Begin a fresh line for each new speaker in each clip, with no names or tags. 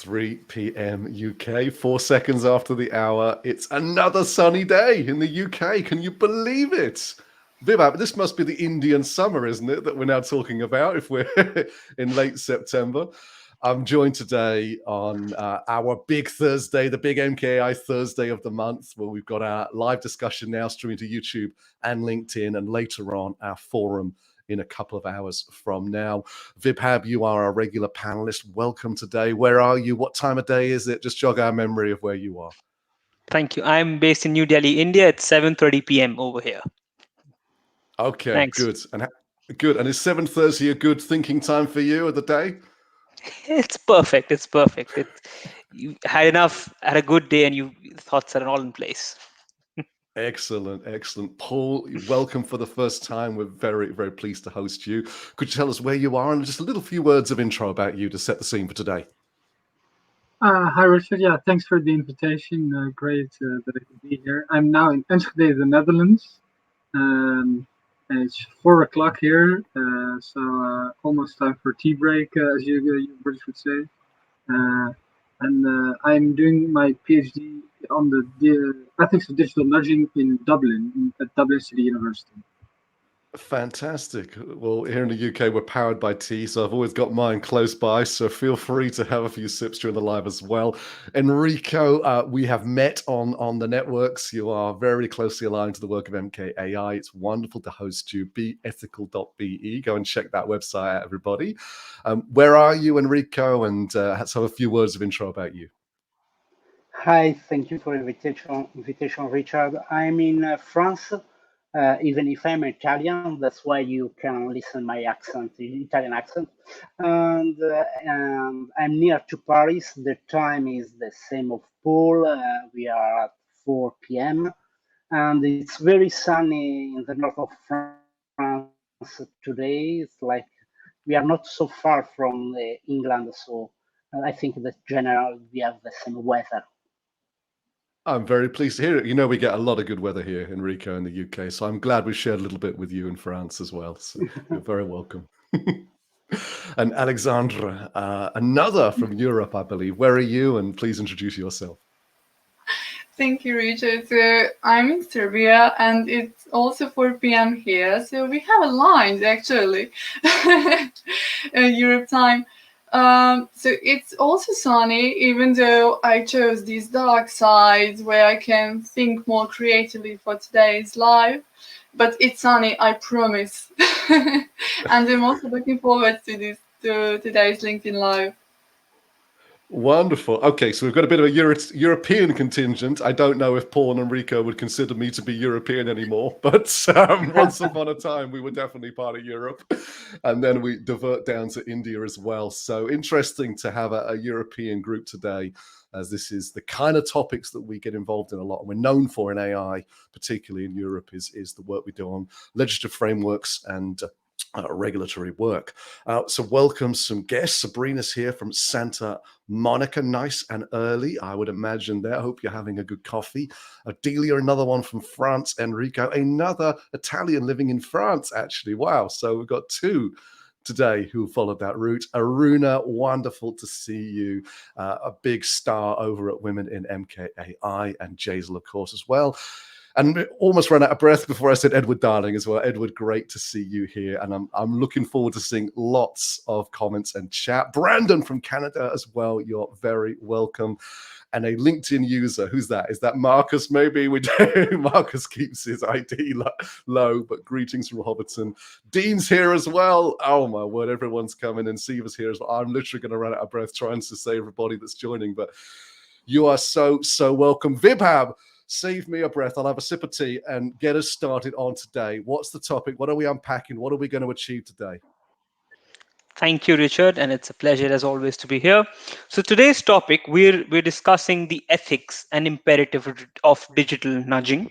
3 p.m. UK, 4 seconds after the hour. It's another sunny day in the UK. Can you believe it? Vibhav, this must be the Indian summer, isn't it, that we're now talking about if we're in late September. I'm joined today on our big Thursday, the big MKAI Thursday of the month, where we've got our live discussion now streaming to YouTube and LinkedIn, and later on our forum in a couple of hours from now. Vibhav, you are our regular panelist. Welcome today. Where are you? What time of day is it? Just jog our memory of where you are.
Thank you. I'm based in New Delhi, India. It's 7:30 p.m. over here.
Okay,
Thanks.
good. And is 7:30 a good thinking time for you of the day?
It's perfect. It's perfect. You had a good day, and your thoughts are all in place.
Excellent. Paul, welcome for the first time. We're very, very pleased to host you. Could you tell us where you are and just a little few words of intro about you to set the scene for today?
Hi, Richard. Yeah, thanks for the invitation. Great that I can be here. I'm now in Enschede, the Netherlands. It's 4 o'clock here, so almost time for tea break, as you British would say. And I'm doing my PhD on the ethics of digital nudging in Dublin, at Dublin City University.
Fantastic. Well, here in the UK, we're powered by tea, so I've always got mine close by, so feel free to have a few sips during the live as well. Enrico, we have met on the networks. You are very closely aligned to the work of MKAI. It's wonderful to host you. beethical.be. Go and check that website out, everybody. Where are you, Enrico? And let's have a few words of intro about you.
Hi, thank you for the invitation, Richard. I'm in France. Even if I'm Italian, that's why you can listen my accent, Italian accent. And I'm near to Paris. The time is the same of Paul. We are at 4 p.m. And it's very sunny in the north of France today. It's like we are not so far from England, so I think that generally we have the same weather.
I'm very pleased to hear it. You know, we get a lot of good weather here, Enrico, in the UK. So I'm glad we shared a little bit with you in France as well. So you're very welcome. And Aleksandra, another from Europe, I believe. Where are you? And please introduce yourself.
Thank you, Richard. So I'm in Serbia, and it's also 4 p.m. here. So we have aligned, actually, Europe time. So it's also sunny, even though I chose these dark sides where I can think more creatively for today's live. But it's sunny, I promise. And I'm also looking forward to today's LinkedIn Live.
Wonderful. Okay, so we've got a bit of a European contingent. I don't know if Paul and Enrico would consider me to be European anymore, but once upon a time, we were definitely part of Europe. And then we divert down to India as well. So interesting to have a European group today, as this is the kind of topics that we get involved in a lot. And we're known for in AI, particularly in Europe, is the work we do on legislative frameworks and regulatory work. So welcome some guests. Sabrina's here from Santa Monica, nice and early, I would imagine there. I hope you're having a good coffee. Delia, another one from France. Enrico, another Italian living in France, actually. Wow. So we've got two today who followed that route. Aruna, wonderful to see you. A big star over at Women in MKAI, and Jaisal, of course, as well. And almost ran out of breath before I said Edward Darling as well. Edward, great to see you here. And I'm looking forward to seeing lots of comments and chat. Brandon from Canada as well. You're very welcome. And a LinkedIn user. Who's that? Is that Marcus? Maybe we do. Marcus keeps his ID low, but greetings from Hobbiton. Dean's here as well. Oh my word, everyone's coming, and Siva's here as well. I'm literally going to run out of breath trying to say everybody that's joining, but you are so welcome. Vibhav, save me a breath. I'll have a sip of tea and get us started on today. What's the topic? What are we unpacking? What are we going to achieve today?
Thank you, Richard, and it's a pleasure as always to be here. So today's topic, we're discussing the ethics and imperative of digital nudging.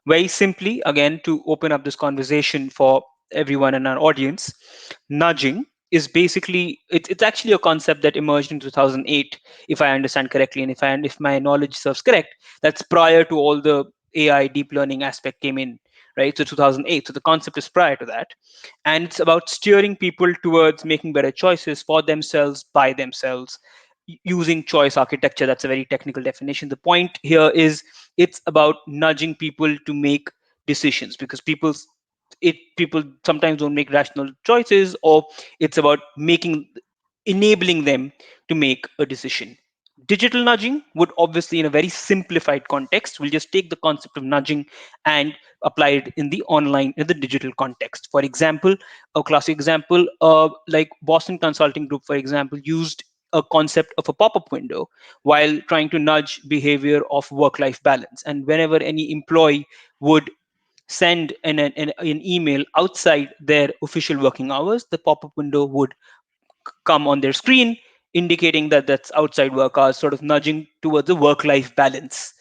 Very simply, again, to open up this conversation for everyone in our audience, nudging is basically it's actually a concept that emerged in 2008, if I understand correctly, and if my knowledge serves correct, that's prior to all the AI deep learning aspect came in, right? So 2008. So the concept is prior to that, and it's about steering people towards making better choices for themselves by themselves, using choice architecture. That's a very technical definition. The point here is it's about nudging people to make decisions, because people sometimes don't make rational choices, or it's about enabling them to make a decision. Digital nudging would obviously, in a very simplified context, we'll just take the concept of nudging and apply it in the digital context. For example, a classic example, like Boston Consulting Group, for example, used a concept of a pop-up window while trying to nudge behavior of work-life balance. And whenever any employee would send an email outside their official working hours, the pop-up window would come on their screen, indicating that that's outside work hours, sort of nudging towards a work-life balance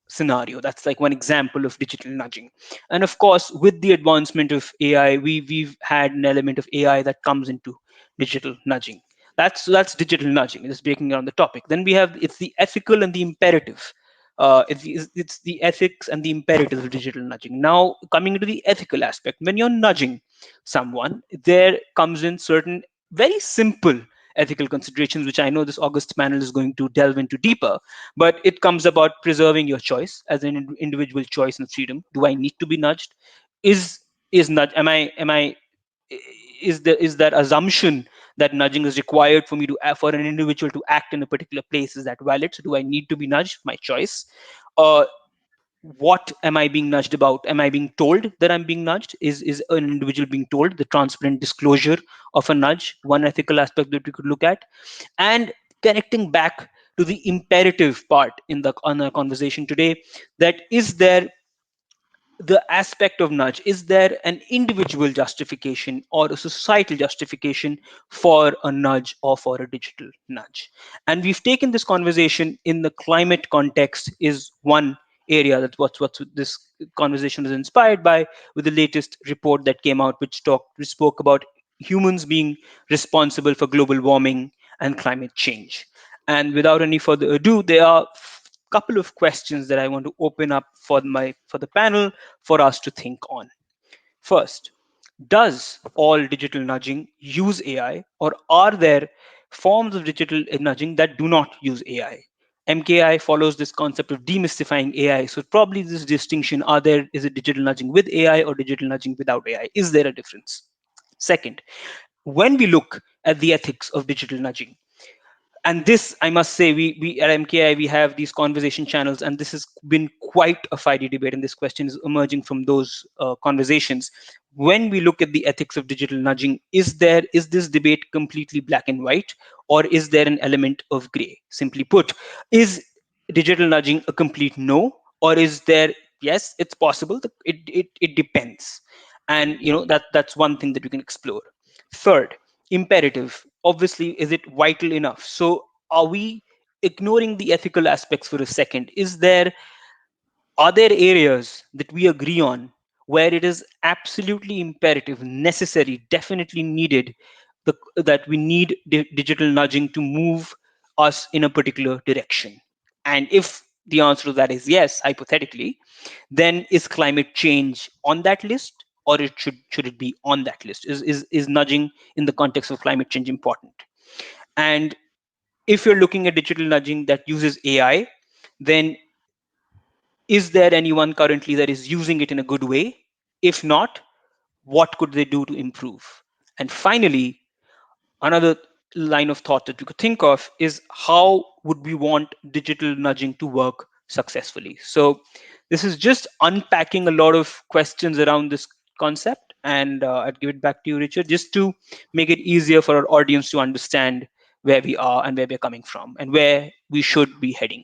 scenario. That's like one example of digital nudging. And of course, with the advancement of AI, we've had an element of AI that comes into digital nudging. That's digital nudging. Just breaking down the topic. Then we have it's the ethical and the imperative. It's the ethics and the imperatives of digital nudging. Now, coming into the ethical aspect, when you're nudging someone, there comes in certain very simple ethical considerations, which I know this august panel is going to delve into deeper. But it comes about preserving your choice as an individual choice and freedom. Do I need to be nudged? Is nudge? Am I is that assumption that nudging is required for me to for an individual to act in a particular place, is that valid? So do I need to be nudged? My choice. uh, what am I being nudged about? Am I being told that I'm being nudged? Is an individual being told? The transparent disclosure of a nudge, one ethical aspect that we could look at. And connecting back to the imperative part in the on our conversation today, that is there the aspect of nudge, is there an individual justification or a societal justification for a nudge or for a digital nudge? And we've taken this conversation in the climate context, is one area. That's what this conversation is inspired by, with the latest report that came out, which spoke about humans being responsible for global warming and climate change. And without any further ado, there are couple of questions that I want to open up for the panel for us to think on. First, does all digital nudging use AI, or are there forms of digital nudging that do not use AI? MKI follows this concept of demystifying AI. So probably this distinction, is it digital nudging with AI or digital nudging without AI? Is there a difference? Second, when we look at the ethics of digital nudging, and this, I must say, we at MKI, we have these conversation channels, and this has been quite a fiery debate, and this question is emerging from those conversations. When we look at the ethics of digital nudging, is this debate completely black and white, or is there an element of gray? Simply put, is digital nudging a complete no, or is there, yes, it's possible, it depends. And that's one thing that we can explore. Third, imperative, obviously, is it vital enough? So are we ignoring the ethical aspects for a second? Are there areas that we agree on where it is absolutely imperative, necessary, definitely needed, that we need digital nudging to move us in a particular direction? And if the answer to that is yes, hypothetically, then is climate change on that list, or should it be on that list? Is nudging in the context of climate change important? And if you're looking at digital nudging that uses AI, then is there anyone currently that is using it in a good way? If not, what could they do to improve? And finally, another line of thought that we could think of is, how would we want digital nudging to work successfully? So this is just unpacking a lot of questions around this concept, and I'd give it back to you, Richard, just to make it easier for our audience to understand where we are and where we're coming from and where we should be heading.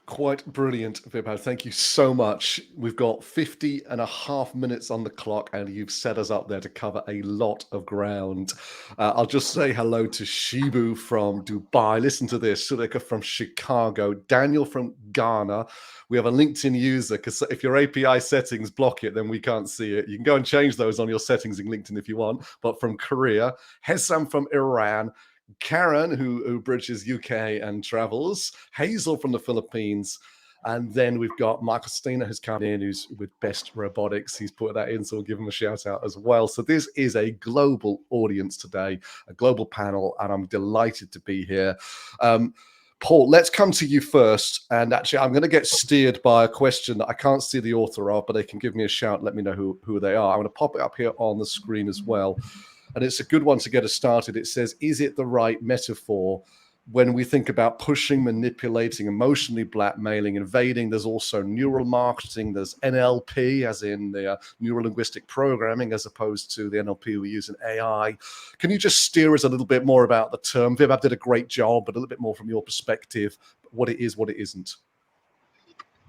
Quite brilliant, Vibhav. Thank you so much. We've got 50.5 minutes on the clock, and you've set us up there to cover a lot of ground. I'll just say hello to Shibu from Dubai. Listen to this. Sulika from Chicago. Daniel from Ghana. We have a LinkedIn user, because if your API settings block it, then we can't see it. You can go and change those on your settings in LinkedIn if you want. But from Korea, Hesam from Iran, Karen, who bridges UK and travels, Hazel from the Philippines, And then we've got Michael Steiner who's come in, who's with Best Robotics. He's put that in, so we'll give him a shout out as well. So this is a global audience today, a global panel, and I'm delighted to be here. Paul, let's come to you first. And actually, I'm going to get steered by a question that I can't see the author of, but they can give me a shout, let me know who they are. I'm going to pop it up here on the screen as well. And it's a good one to get us started. It says, is it the right metaphor when we think about pushing, manipulating, emotionally blackmailing, invading? There's also neural marketing. There's NLP, as in the neuro-linguistic programming, as opposed to the NLP we use in AI. Can you just steer us a little bit more about the term? Vibhav did a great job, but a little bit more from your perspective, what it is, what it isn't.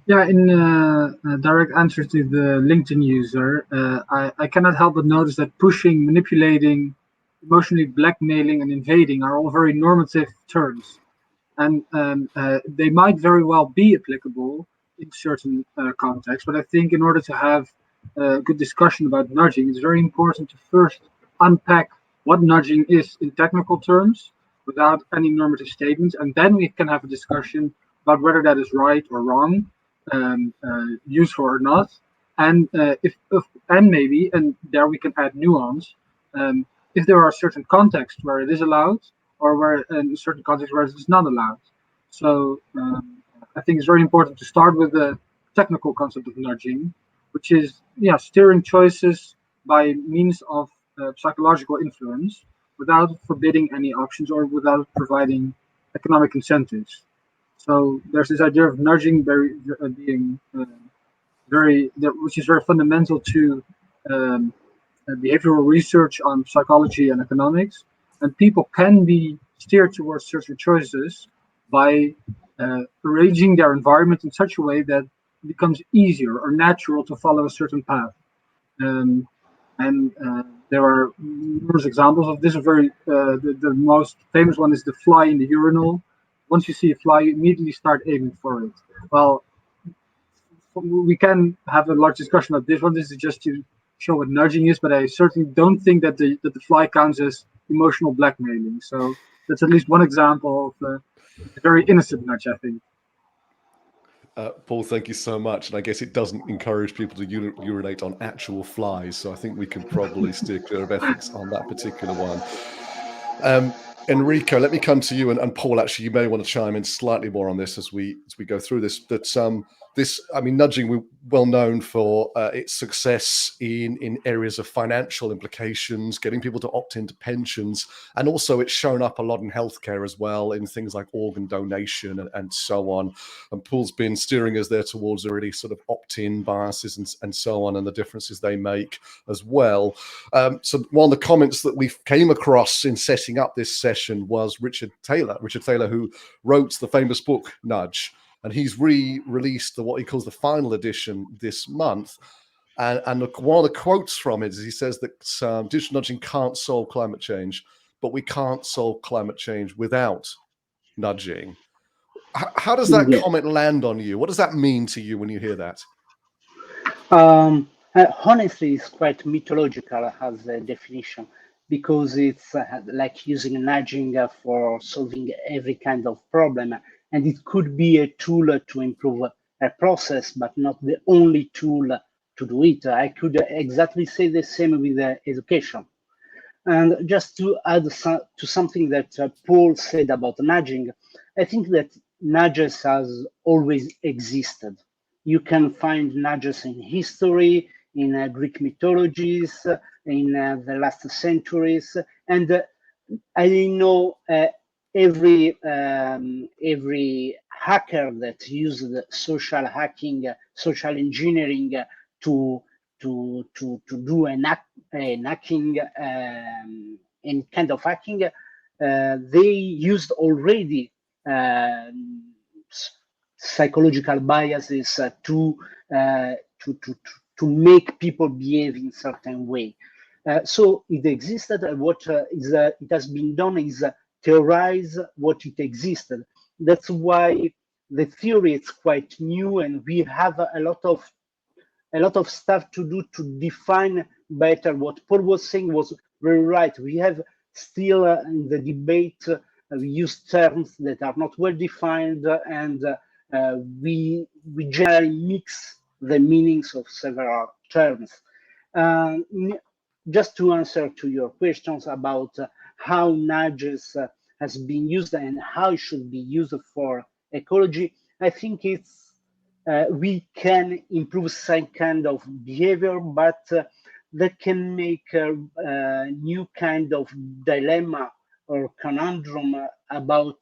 Yeah, in a direct answer to the LinkedIn user, I cannot help but notice that pushing, manipulating, emotionally blackmailing, and invading are all very normative terms. And they might very well be applicable in certain contexts, but I think in order to have a good discussion about nudging, it's very important to first unpack what nudging is in technical terms without any normative statements, and then we can have a discussion about whether that is right or wrong, useful or not, and maybe, and there we can add nuance, if there are certain contexts where it is allowed, or where in certain contexts where it is not allowed. So I think it's very important to start with the technical concept of nudging, which is steering choices by means of psychological influence without forbidding any options or without providing economic incentives. So there's this idea of nudging being which is very fundamental to behavioral research on psychology and economics, and people can be steered towards certain choices by arranging their environment in such a way that it becomes easier or natural to follow a certain path. There are numerous examples of this. The most famous one is the fly in the urinal. Once you see a fly, you immediately start aiming for it. Well, we can have a large discussion about this one. This is just to show what nudging is, but I certainly don't think that the fly counts as emotional blackmailing. So that's at least one example of a very innocent nudge, I think.
Paul, thank you so much. And I guess it doesn't encourage people to urinate on actual flies. So I think we can probably steer clear of ethics on that particular one. Enrico, let me come to you, and Paul, actually, you may want to chime in slightly more on this as we go through this. But nudging, we're well known for its success in areas of financial implications, getting people to opt into pensions, and also it's shown up a lot in healthcare as well, in things like organ donation and so on. And Paul's been steering us there towards already sort of opt-in biases and so on, and the differences they make as well. So one of the comments that we came across in setting up this session was Richard Taylor, who wrote the famous book Nudge. And he's re-released what he calls the final edition this month. And one of the quotes from it is he says that digital nudging can't solve climate change, but we can't solve climate change without nudging. How does that comment land on you? What does that mean to you when you hear that?
Honestly, it's quite mythological as a definition, because it's like using nudging for solving every kind of problem. And it could be a tool to improve a process, but not the only tool to do it. I could exactly say the same with education. And just to add to something that Paul said about nudging, I think that nudges has always existed. You can find nudges in history, in Greek mythologies, in the last centuries, and I know every hacker that used social hacking, social engineering to do an hacking, any kind of hacking, they used already psychological biases to make people behave in a certain way. So it existed. What it has been done is theorize what it existed. That's why the theory is quite new, and we have a lot of stuff to do to define better. What Paul was saying was very right. We have still in the debate we use terms that are not well defined, and we generally mix the meanings of several terms. Just to answer to your questions about how nudges has been used and how it should be used for ecology, I think it's we can improve some kind of behavior, but that can make a new kind of dilemma or conundrum about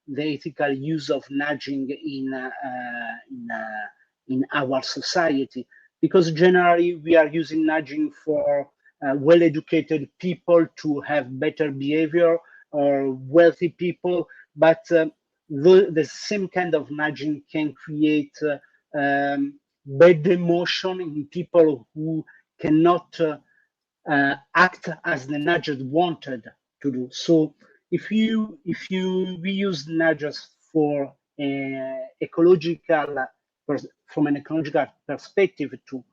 the ethical use of nudging in our society, because generally we are using nudging for well-educated people to have better behavior, or wealthy people, but the same kind of nudging can create bad emotion in people who cannot act as the nudger wanted to do. So if we use nudges for ecological, from an ecological perspective to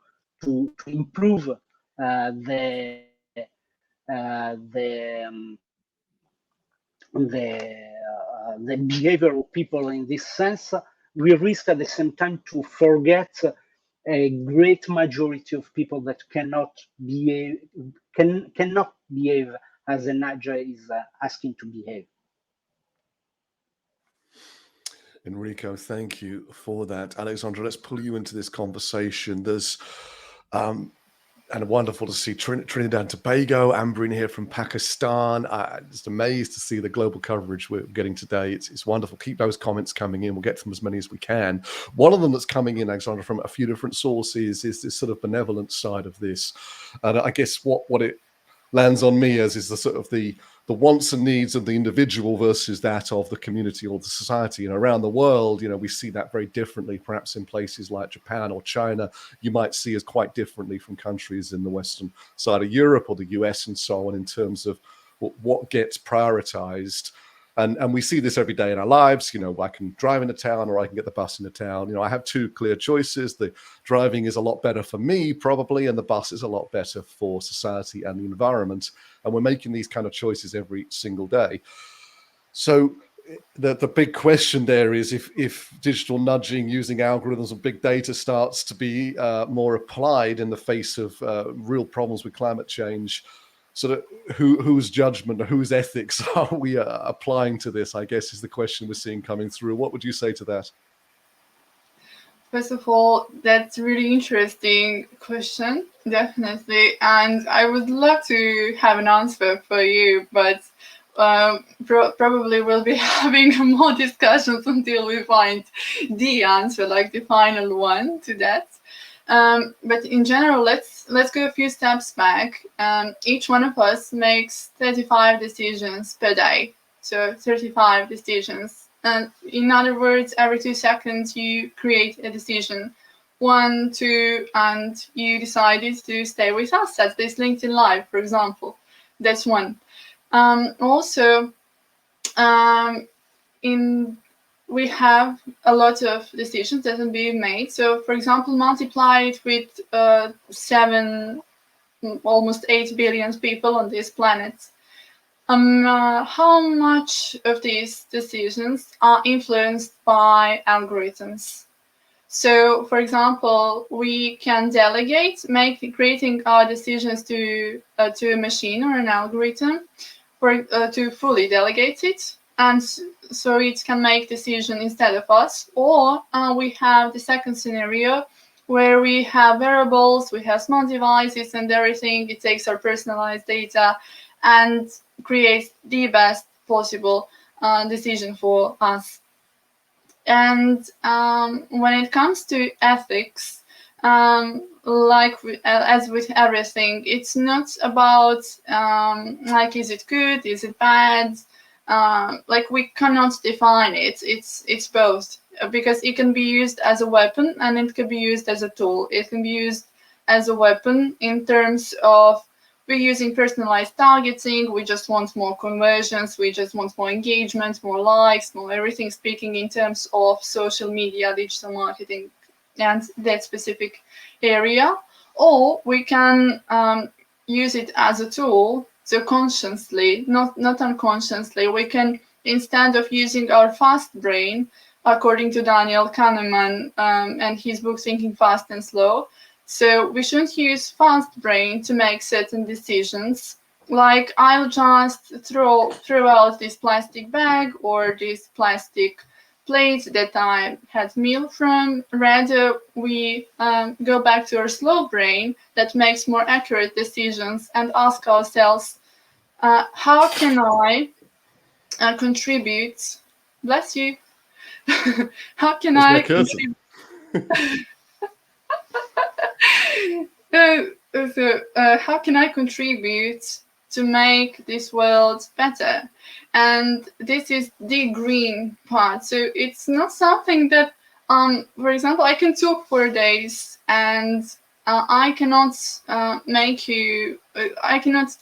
improve the behavior of people in this sense, we risk at the same time to forget a great majority of people that cannot behave as a nudger is asking to behave.
Enrico, thank you for that. Aleksandra, let's pull you into this conversation. There's and wonderful to see Trinidad and Tobago, Amber in here from Pakistan. Just amazed to see the global coverage we're getting today. It's wonderful. Keep those comments coming in. We'll get to them as many as we can. One of them that's coming in, Aleksandra, from a few different sources is this sort of benevolent side of this. And I guess what it lands on me as is the sort of the wants and needs of the individual versus that of the community or the society. And around the world, we see that very differently. Perhaps in places like Japan or China, you might see as quite differently from countries in the Western side of Europe or the US and so on, in terms of what gets prioritized. And we see this every day in our lives. I can drive into town or I can get the bus into town. I have two clear choices. The driving is a lot better for me, probably, and the bus is a lot better for society and the environment. And we're making these kind of choices every single day. So the big question there is if digital nudging using algorithms and big data starts to be more applied in the face of real problems with climate change, sort of whose judgment or whose ethics are we applying to this, I guess, is the question we're seeing coming through. What would you say to that?
First of all, that's a really interesting question, definitely. And I would love to have an answer for you, but probably we'll be having more discussions until we find the answer, like the final one to that. But in general, let's go a few steps back. Each one of us makes 35 decisions per day. So 35 decisions. And in other words, every 2 seconds you create a decision. 1, 2, and you decided to stay with us at this LinkedIn Live, for example. That's one. We have a lot of decisions that can be made. So, for example, multiply it with 7, almost 8 billion people on this planet. How much of these decisions are influenced by algorithms? So, for example, we can delegate, creating our decisions to a machine or an algorithm, to fully delegate it. And so it can make decision instead of us. Or we have the second scenario where we have wearables, we have smart devices and everything. It takes our personalized data and creates the best possible decision for us. And when it comes to ethics, as with everything, it's not about is it good, is it bad? We cannot define it. It's both, because it can be used as a weapon and it can be used as a tool. It can be used as a weapon in terms of we're using personalized targeting. We just want more conversions. We just want more engagement, more likes, more everything, speaking in terms of social media, digital marketing, and that specific area. Or we can use it as a tool. So consciously, not unconsciously, we can, instead of using our fast brain, according to Daniel Kahneman and his book Thinking Fast and Slow. So we shouldn't use fast brain to make certain decisions. Like I'll just throw out this plastic bag or this plastic plate that I had meal from. Rather, we go back to our slow brain that makes more accurate decisions and ask ourselves, how can I contribute? Bless you. How can I contribute? How can I contribute to make this world better? And this is the green part. So it's not something that, for example, I can talk for days and I cannot make you, I cannot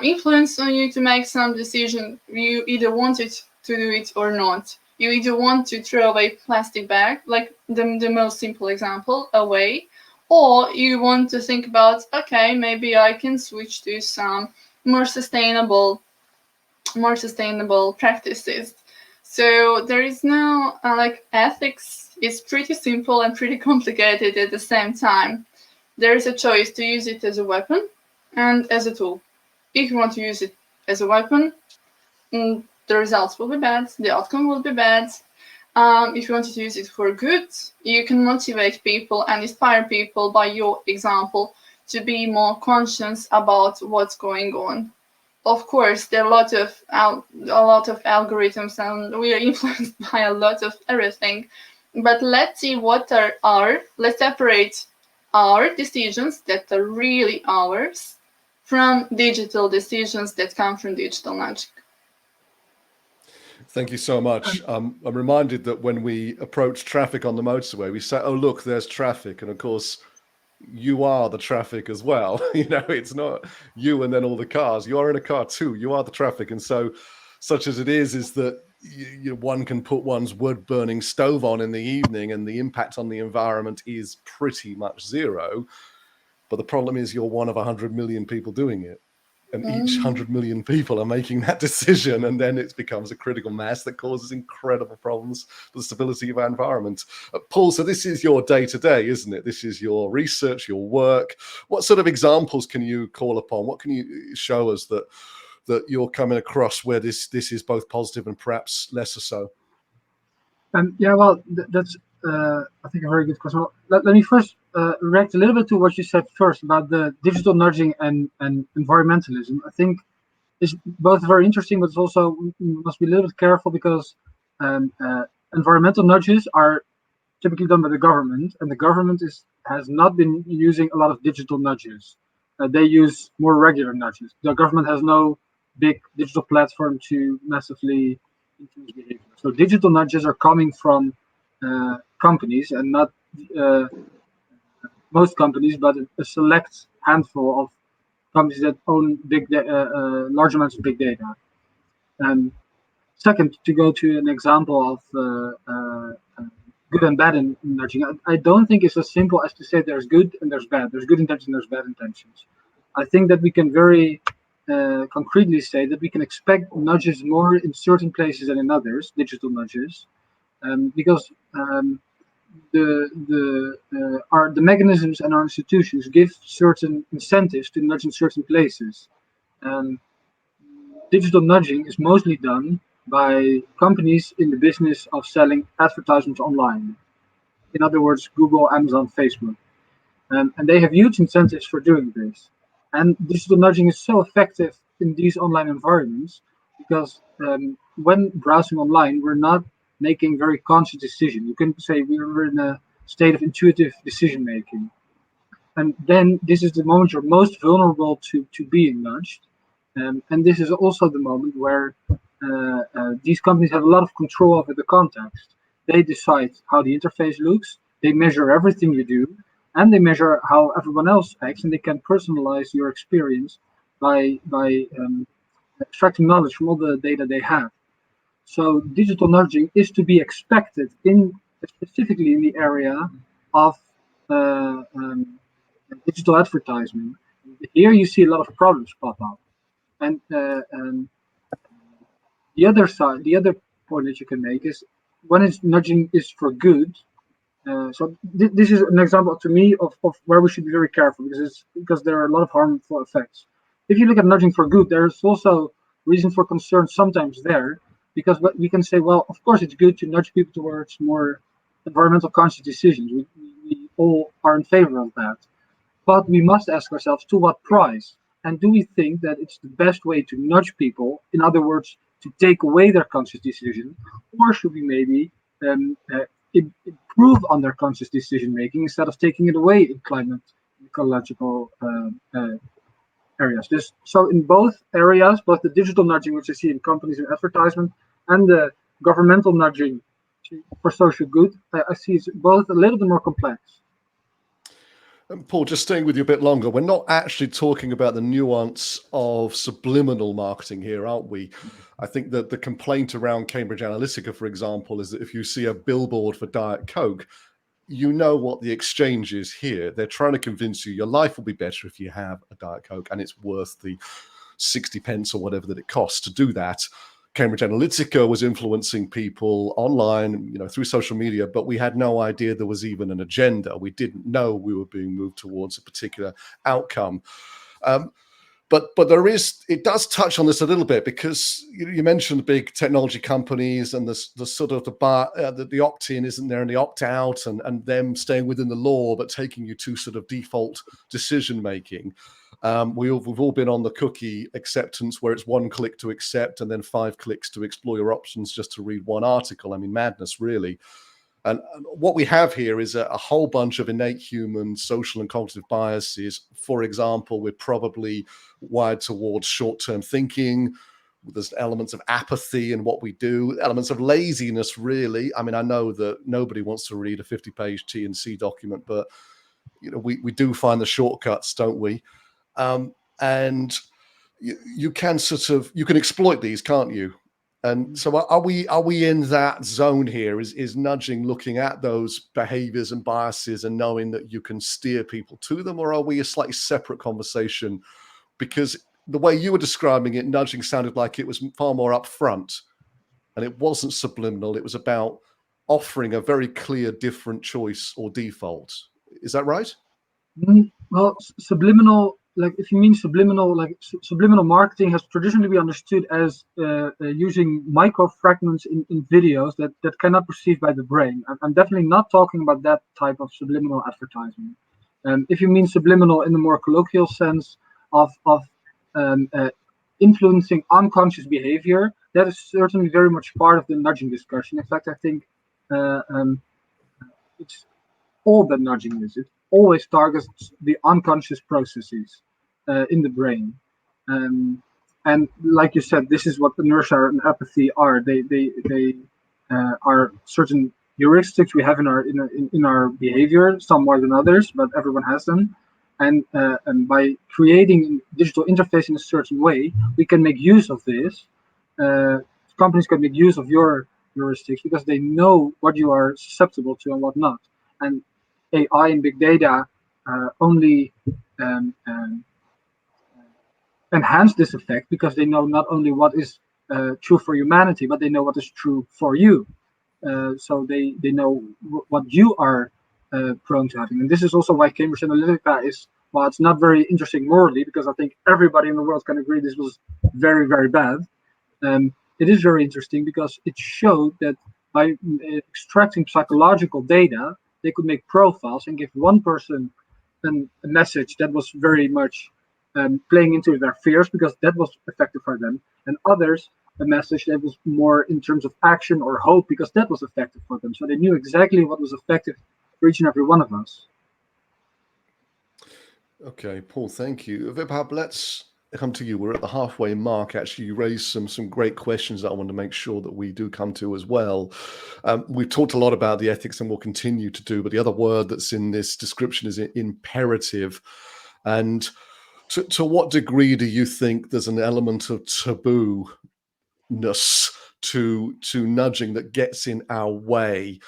influence on you to make some decision. You either wanted to do it or not. You either want to throw away plastic bag, like the most simple example, away, or you want to think about, okay, maybe I can switch to some more sustainable practices. So there is no like ethics is pretty simple and pretty complicated at the same time. There is a choice to use it as a weapon and as a tool. If you want to use it as a weapon, the results will be bad, the outcome will be bad. If you want to use it for good, you can motivate people and inspire people by your example to be more conscious about what's going on. Of course, there are a lot of algorithms, and we are influenced by a lot of everything. But let's see what let's separate our decisions that are really ours from digital decisions that come from digital nudging.
Thank you so much. I'm reminded that when we approach traffic on the motorway, we say, oh, look, there's traffic. And of course, you are the traffic as well. It's not you and then all the cars. You are in a car too. You are the traffic. And so, such as it is that one can put one's wood-burning stove on in the evening and the impact on the environment is pretty much zero. But the problem is you're one of 100 million people doing it. And each 100 million people are making that decision, and then it becomes a critical mass that causes incredible problems for the stability of our environment. Paul, so this is your day-to-day, isn't it? This is your research, your work. What sort of examples can you call upon? What can you show us that you're coming across where this is both positive and perhaps lesser so?
Yeah, well, that's I think a very good question. Let me first react a little bit to what you said first about the digital nudging and environmentalism. I think it's both very interesting, but it's also we must be a little bit careful because environmental nudges are typically done by the government, and the government has not been using a lot of digital nudges. They use more regular nudges. The government has no big digital platform to massively influence behavior. So digital nudges are coming from companies, and not most companies, but a select handful of companies that own large amounts of big data. Second, to go to an example of good and bad in nudging, I don't think it's as simple as to say there's good and there's bad. There's good intentions, there's bad intentions. I think that we can very concretely say that we can expect nudges more in certain places than in others, digital nudges, because the mechanisms and our institutions give certain incentives to nudge in certain places. Digital nudging is mostly done by companies in the business of selling advertisements online. In other words, Google, Amazon, Facebook. And they have huge incentives for doing this. And digital nudging is so effective in these online environments because when browsing online, we're not making very conscious decisions. You can say we're in a state of intuitive decision making. And then this is the moment you're most vulnerable to being nudged. And this is also the moment where these companies have a lot of control over the context. They decide how the interface looks, they measure everything you do, and they measure how everyone else acts, and they can personalize your experience by extracting knowledge from all the data they have. So digital nudging is to be expected specifically in the area of digital advertising. Here you see a lot of problems pop up. And the other point that you can make is nudging is for good. This is an example to me of where we should be very careful because there are a lot of harmful effects. If you look at nudging for good, there's also reason for concern sometimes there, because we can say, well, of course it's good to nudge people towards more environmental conscious decisions. We all are in favor of that. But we must ask ourselves, to what price? And do we think that it's the best way to nudge people, in other words, to take away their conscious decision? Or should we maybe improve on their conscious decision making instead of taking it away in climate ecological areas? So in both areas, both the digital nudging, which I see in companies and advertisement, and the governmental nudging for social good, I see it's both a little bit more complex.
And Paul, just staying with you a bit longer, we're not actually talking about the nuance of subliminal marketing here, aren't we? I think that the complaint around Cambridge Analytica, for example, is that if you see a billboard for Diet Coke, you know what the exchange is here. They're trying to convince you your life will be better if you have a Diet Coke, and it's worth the 60 pence or whatever that it costs to do that. Cambridge Analytica was influencing people online, through social media, but we had no idea there was even an agenda. We didn't know we were being moved towards a particular outcome. But it does touch on this a little bit, because you mentioned the big technology companies and the sort of the opt-in isn't there and the opt-out and them staying within the law but taking you to sort of default decision making. We've all been on the cookie acceptance where it's 1 click to accept and then 5 clicks to explore your options just to read one article. I mean, madness, really. And what we have here is a whole bunch of innate human social and cognitive biases. For example, we're probably wired towards short-term thinking. There's elements of apathy in what we do, elements of laziness, really. I mean, I know that nobody wants to read a 50-page T&C document, but we do find the shortcuts, don't we? And you can exploit these, can't you? And so are we in that zone here? Is nudging looking at those behaviors and biases and knowing that you can steer people to them, or are we a slightly separate conversation? Because the way you were describing it, nudging sounded like it was far more upfront and it wasn't subliminal. It was about offering a very clear different choice or default. Is that right?
Well, subliminal, like if you mean subliminal, like subliminal marketing has traditionally been understood as using micro fragments in videos that cannot perceive by the brain. I'm definitely not talking about that type of subliminal advertising. If you mean subliminal in the more colloquial sense of influencing unconscious behavior, that is certainly very much part of the nudging discussion. In fact, I think it's all that nudging is. It always targets the unconscious processes in the brain. And like you said, this is what inertia and apathy are. They are certain heuristics we have in our behavior, some more than others, but everyone has them. And by creating a digital interface in a certain way, we can make use of this. Companies can make use of your heuristics because they know what you are susceptible to and what not. And AI and big data only enhance this effect because they know not only what is true for humanity, but they know what is true for you. So they know what you are prone to having. And this is also why Cambridge Analytica is, while it's not very interesting morally, because I think everybody in the world can agree this was very, very bad. It is very interesting because it showed that by extracting psychological data, they could make profiles and give one person a message that was very much playing into their fears because that was effective for them, and others a message that was more in terms of action or hope because that was effective for them. So they knew exactly what was effective for each and every one of us.
Okay, Paul, thank you. Vibhav, let's come to you. We're at the halfway mark. Actually, you raised some great questions that I want to make sure that we do come to as well. We've talked a lot about the ethics and we'll continue to do, but the other word that's in this description is imperative. And to what degree do you think there's an element of taboo-ness to nudging that gets in our way?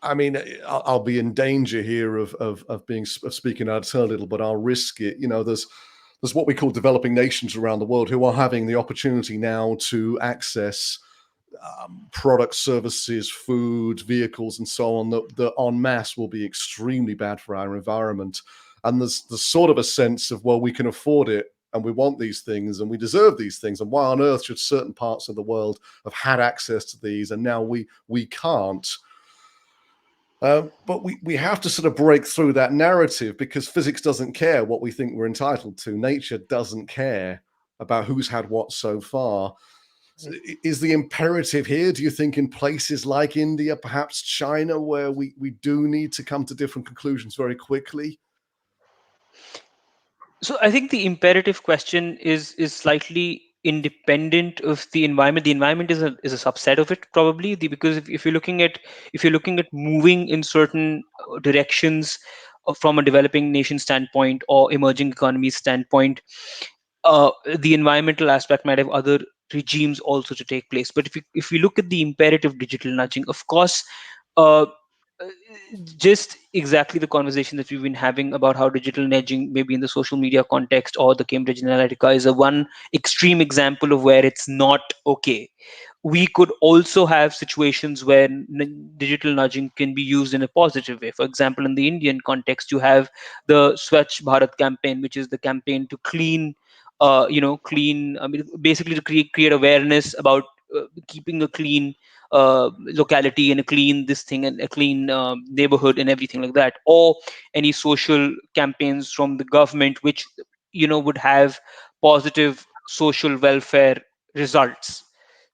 I mean, I'll be in danger here of speaking out of turn a little, but I'll risk it. There's what we call developing nations around the world who are having the opportunity now to access products, services, food, vehicles, and so on that en masse will be extremely bad for our environment. And there's sort of a sense of, well, we can afford it and we want these things and we deserve these things. And why on earth should certain parts of the world have had access to these and now we can't? But we have to sort of break through that narrative, because physics doesn't care what we think we're entitled to. Nature doesn't care about who's had what so far. So is the imperative here, do you think, in places like India, perhaps China, where we do need to come to different conclusions very quickly?
So I think the imperative question is slightly independent of the environment. The environment is a subset of it, probably, because if you're looking at moving in certain directions from a developing nation standpoint or emerging economy standpoint, the environmental aspect might have other regimes also to take place. But if we look at the imperative digital nudging, of course, uh, uh, just exactly the conversation that we've been having about how digital nudging, maybe in the social media context or the Cambridge Analytica, is a one extreme example of where it's not okay. We could also have situations where digital nudging can be used in a positive way. For example, in the Indian context, you have the Swachh Bharat campaign, which is the campaign to clean, clean. I mean, basically to create awareness about keeping a clean locality and a clean this thing and a clean neighborhood and everything like that, or any social campaigns from the government which would have positive social welfare results.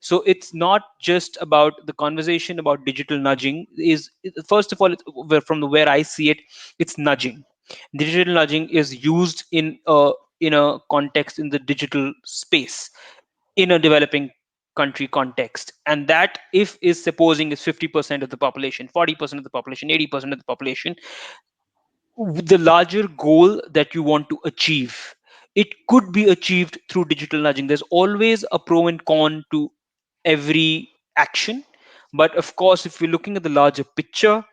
So it's not just about the conversation about digital nudging. Is first of all, from the where I see it, it's nudging. Digital nudging is used in a context in the digital space in a developing country context, and that if is supposing is 50% of the population, 40% of the population, 80% of the population, the larger goal that you want to achieve, it could be achieved through digital nudging. There's always a pro and con to every action, but of course, if we're looking at the larger picture,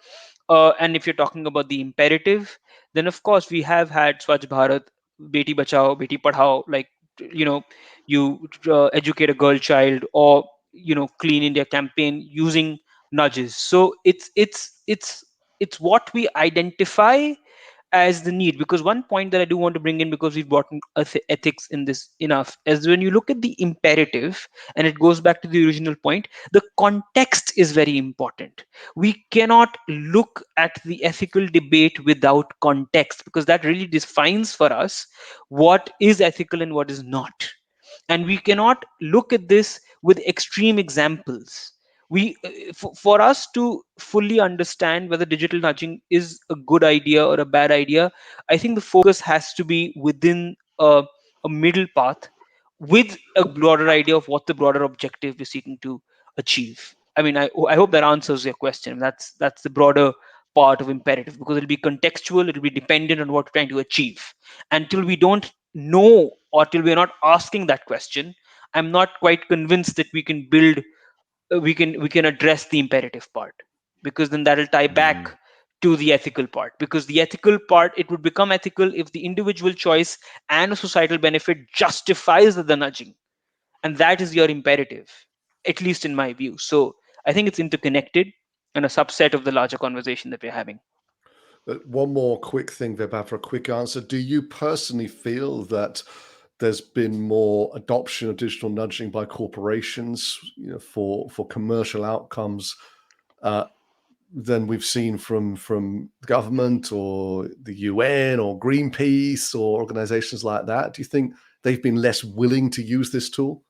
and if you're talking about the imperative, then of course we have had Swachh Bharat, Beti Bachao, Beti Padhao, like you know, you educate a girl child, or Clean India campaign using nudges. So it's what we identify as the need. Because one point that I do want to bring in, because we've brought in ethics in this enough, is when you look at the imperative, and it goes back to the original point, the context is very important. We cannot look at the ethical debate without context, because that really defines for us what is ethical and what is not. And we cannot look at this with extreme examples. For us to fully understand whether digital nudging is a good idea or a bad idea, I think the focus has to be within a middle path, with a broader idea of what the broader objective we're seeking to achieve. I mean, I hope that answers your question. That's the broader part of imperative, because it'll be contextual, it'll be dependent on what we're trying to achieve. Until we don't know, or till we're not asking that question, I'm not quite convinced that we can build, we can address the imperative part, because then that'll tie back to the ethical part. Because the ethical part, it would become ethical if the individual choice and a societal benefit justifies the nudging, and that is your imperative, at least in my view. So I think it's interconnected and a subset of the larger conversation that we're having.
One more quick thing, Vibhav, for a quick answer. Do you personally feel that there's been more adoption of digital nudging by corporations, for commercial outcomes, than we've seen from government or the UN or Greenpeace or organizations like that? Do you think they've been less willing to use this tool?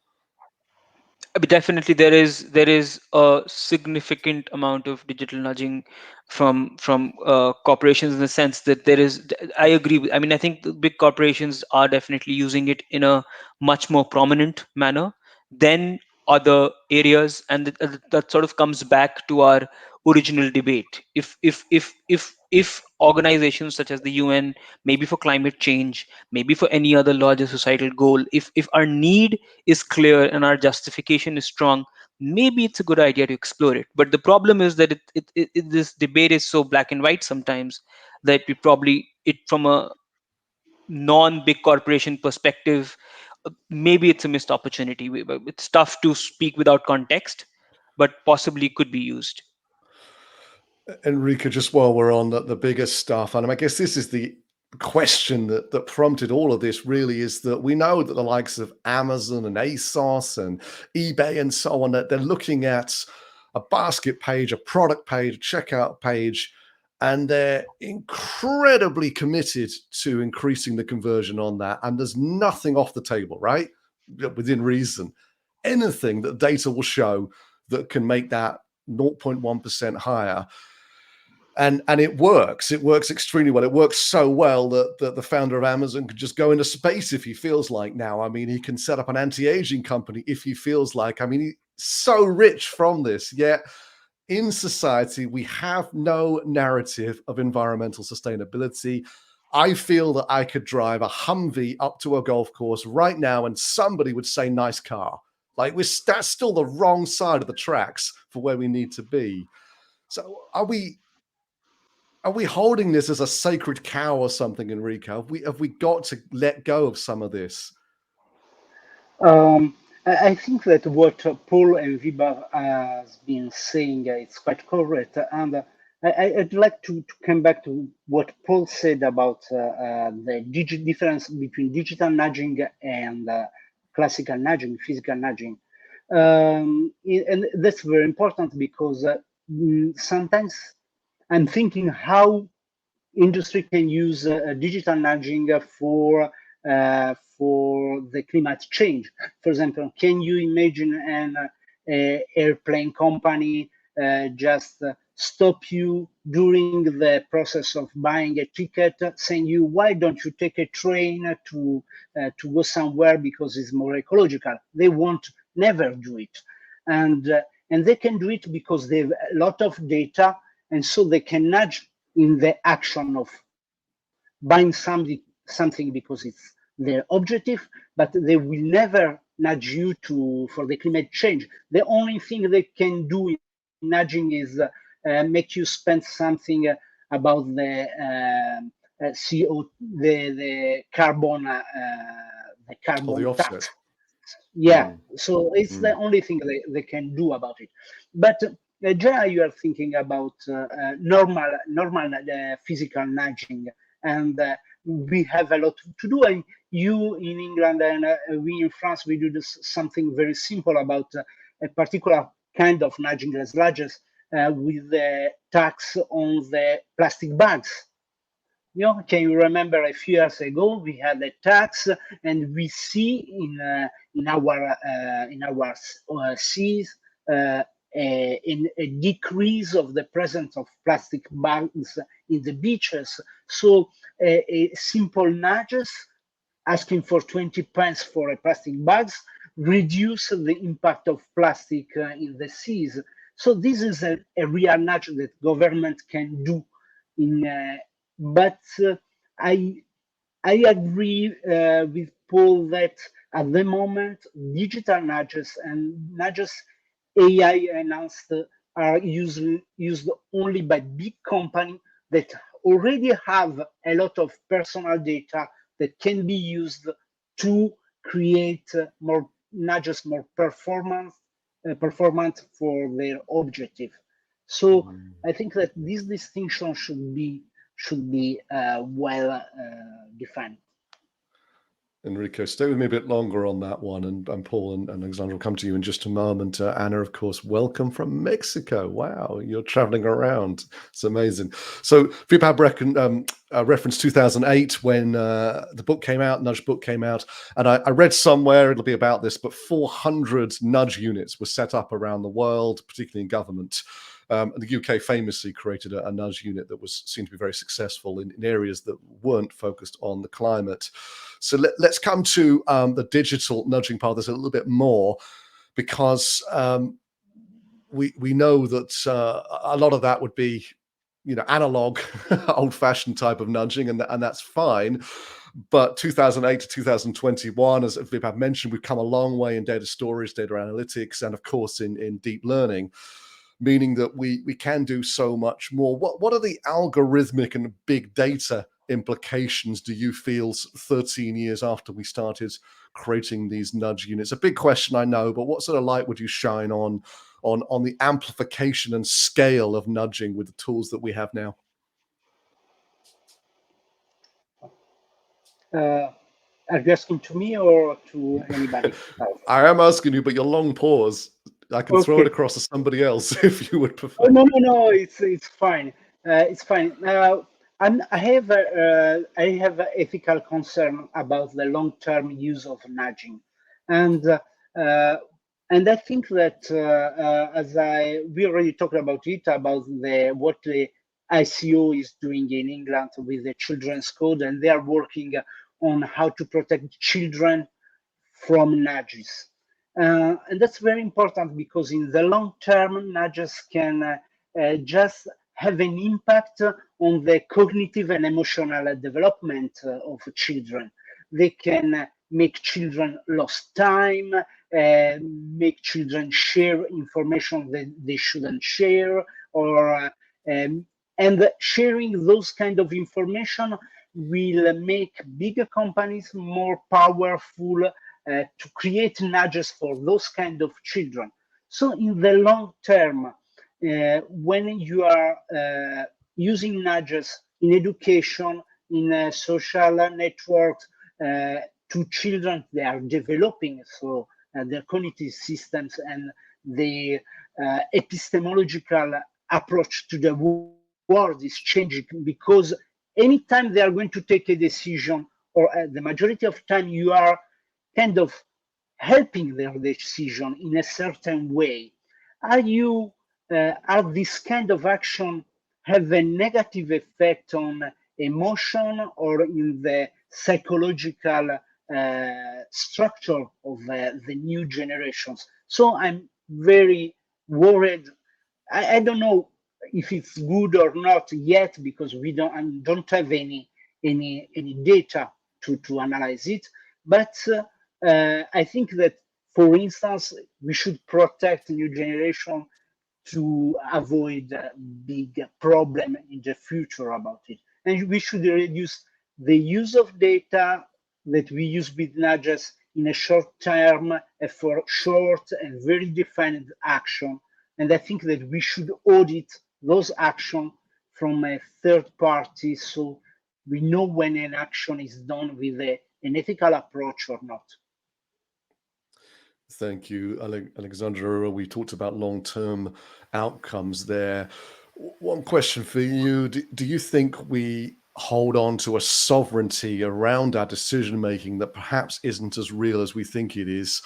But definitely there is a significant amount of digital nudging from corporations, in the sense that there is. I agree with. I mean, I think the big corporations are definitely using it in a much more prominent manner than other areas, and that sort of comes back to our original debate. If organizations such as the UN, maybe for climate change, maybe for any other larger societal goal, if our need is clear and our justification is strong, maybe it's a good idea to explore it. But the problem is that this debate is so black and white sometimes, that we probably, it from a non big corporation perspective, maybe it's a missed opportunity. It's tough to speak without context, but possibly could be used?
Enrico, just while we're on the bigger stuff, and I guess this is the question that prompted all of this really, is that we know that the likes of Amazon and ASOS and eBay and so on, that they're looking at a basket page, a product page, a checkout page, and they're incredibly committed to increasing the conversion on that. And there's nothing off the table, right? Within reason. Anything that data will show that can make that 0.1% higher. And it works. It works extremely well. It works so well that the founder of Amazon could just go into space if he feels like now. I mean, he can set up an anti-aging company if he feels like. I mean, he's so rich from this. Yet in society, we have no narrative of environmental sustainability. I feel that I could drive a Humvee up to a golf course right now and somebody would say, nice car. Like, that's still the wrong side of the tracks for where we need to be. So are we holding this as a sacred cow or something, Enrico? Have we got to let go of some of this?
I think that what Paul and Vibhav has been saying is quite correct, and I'd like to come back to what Paul said about the difference between digital nudging and classical nudging, physical nudging. And that's very important because sometimes I'm thinking how industry can use digital nudging for the climate change. For example, can you imagine an airplane company just stop you during the process of buying a ticket, saying you, why don't you take a train to go somewhere because it's more ecological? They won't never do it, and they can do it because they have a lot of data, and so they can nudge in the action of buying something because it's their objective, but they will never nudge you for the climate change. The only thing they can do in nudging is make you spend something about the CO, the carbon tax. Yeah, so it's the only thing they can do about it. But generally, you are thinking about normal physical nudging, and we have a lot to do. And you in England and we in France, we do something very simple about a particular kind of nudging as largest with the tax on the plastic bags. You know, can you remember a few years ago we had a tax, and we see in our seas a decrease of the presence of plastic bags in the beaches. So a simple nudges asking for 20 pence for a plastic bags reduce the impact of plastic in the seas. So this is a real nudge that government can do. But I agree with Paul that at the moment digital nudges and nudges AI announced are used only by big companies that already have a lot of personal data that can be used to create more nudges, more performant for their objective. So I think that this distinction should be well defined.
Enrico, stay with me a bit longer on that one, and Paul and Aleksandra will come to you in just a moment. Anna, of course, welcome from Mexico. Wow, you're traveling around. It's amazing. So Vibhav referenced 2008 when the book came out, Nudge book came out, and I read somewhere, it'll be about this, but 400 nudge units were set up around the world, particularly in government. The UK famously created a nudge unit that seemed to be very successful in areas that weren't focused on the climate. So let's come to the digital nudging part of this a little bit more, because we know that a lot of that would be, analog, old-fashioned type of nudging, and that's fine. But 2008 to 2021, as Vibhav mentioned, we've come a long way in data storage, data analytics, and of course in deep learning, meaning that we can do so much more. What are the algorithmic and big data implications do you feel 13 years after we started creating these nudge units? A big question, I know, but what sort of light would you shine on on the amplification and scale of nudging with the tools that we have now?
Are you asking to me or to anybody else?
I am asking you, but your long pause, I can throw it
Okay.
across to somebody else if you would prefer.
Oh, no, it's fine. It's fine. I have an ethical concern about the long-term use of nudging, and I think that we already talked about it, about what the ICO is doing in England with the children's code, and they are working on how to protect children from nudges. And that's very important because in the long term, nudges can just have an impact on the cognitive and emotional development of children. They can make children lose time, make children share information that they shouldn't share, or and sharing those kind of information will make bigger companies more powerful to create nudges for those kind of children. So in the long term, when you are using nudges in education, in social networks, to children they are developing, so their cognitive systems and the epistemological approach to the world is changing, because anytime they are going to take a decision, or the majority of time you are kind of helping their decision in a certain way. Are this kind of action have a negative effect on emotion or in the psychological structure of the new generations? So I'm very worried. I don't know if it's good or not yet, because we don't have any data to analyze it. But I think that, for instance, we should protect the new generation to avoid a big problem in the future about it. And we should reduce the use of data that we use with nudges in a short term for short and very defined action. And I think that we should audit those actions from a third party, so we know when an action is done with an ethical approach or not.
Thank you, Aleksandra. We talked about long-term outcomes there. One question for you. Do you think we hold on to a sovereignty around our decision-making that perhaps isn't as real as we think it is?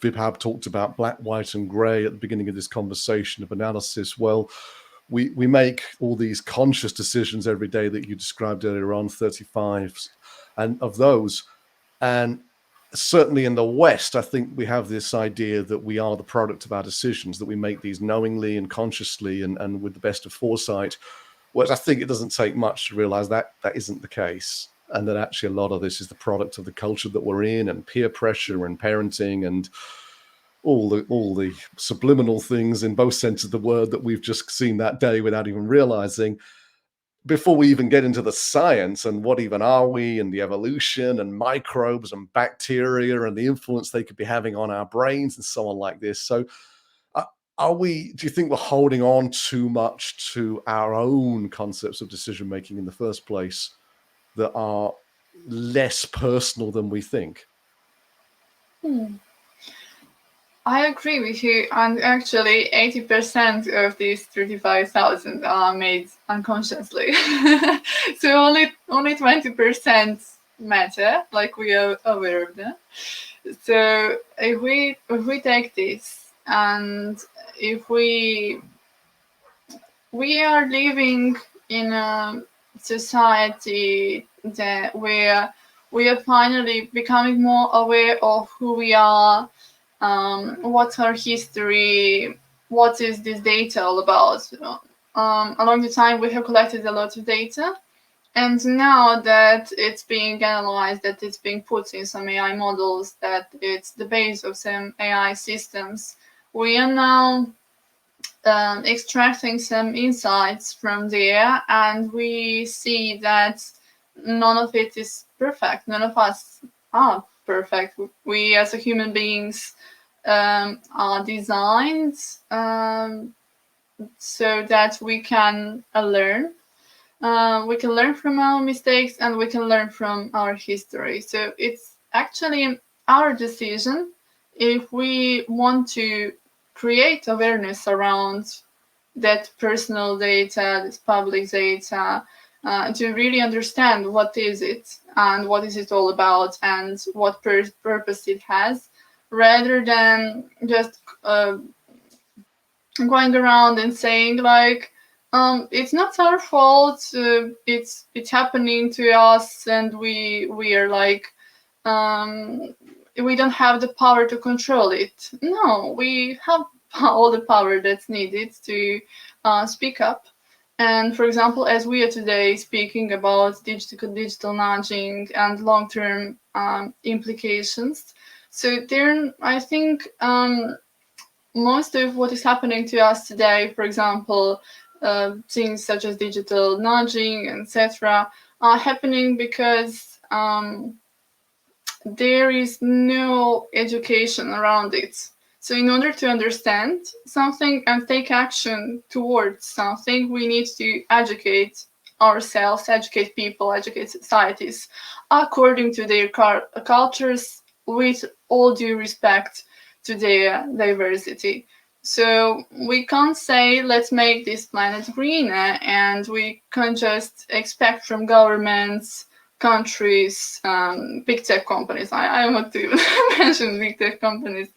Vibhav talked about black, white, and gray at the beginning of this conversation of analysis. Well, we make all these conscious decisions every day that you described earlier on, 35 and of those. And certainly in the West, I think we have this idea that we are the product of our decisions, that we make these knowingly and consciously and with the best of foresight. Whereas I think it doesn't take much to realize that that isn't the case. And that actually a lot of this is the product of the culture that we're in, and peer pressure and parenting and all the subliminal things in both senses of the word that we've just seen that day without even realizing. Before we even get into the science and what even are we, and the evolution and microbes and bacteria and the influence they could be having on our brains and so on like this. So do you think we're holding on too much to our own concepts of decision making in the first place that are less personal than we think?
I agree with you, and actually 80% of these 35,000 are made unconsciously. So only 20% matter, like we are aware of them. So if we take this, and if we are living in a society that where we are finally becoming more aware of who we are, what's our history, what is this data all about. Along the time we have collected a lot of data, and now that it's being analyzed, that it's being put in some AI models, that it's the base of some AI systems, we are now extracting some insights from there, and we see that none of it is perfect. None of us are perfect. We as a human beings are designed so that we can learn. We can learn from our mistakes and we can learn from our history. So it's actually our decision if we want to create awareness around that personal data, this public data, to really understand what is it and what is it all about and what purpose it has, rather than just going around and saying like, it's not our fault, it's happening to us, and we are like, we don't have the power to control it. No, we have all the power that's needed to speak up. And for example, as we are today speaking about digital nudging and long-term implications, so there, I think most of what is happening to us today, for example, things such as digital nudging, etc., are happening because there is no education around it. So in order to understand something and take action towards something, we need to educate ourselves, educate people, educate societies according to their cultures, with all due respect to their diversity. So we can't say, let's make this planet greener, and we can't just expect from governments, countries, big tech companies. I want to mention big tech companies,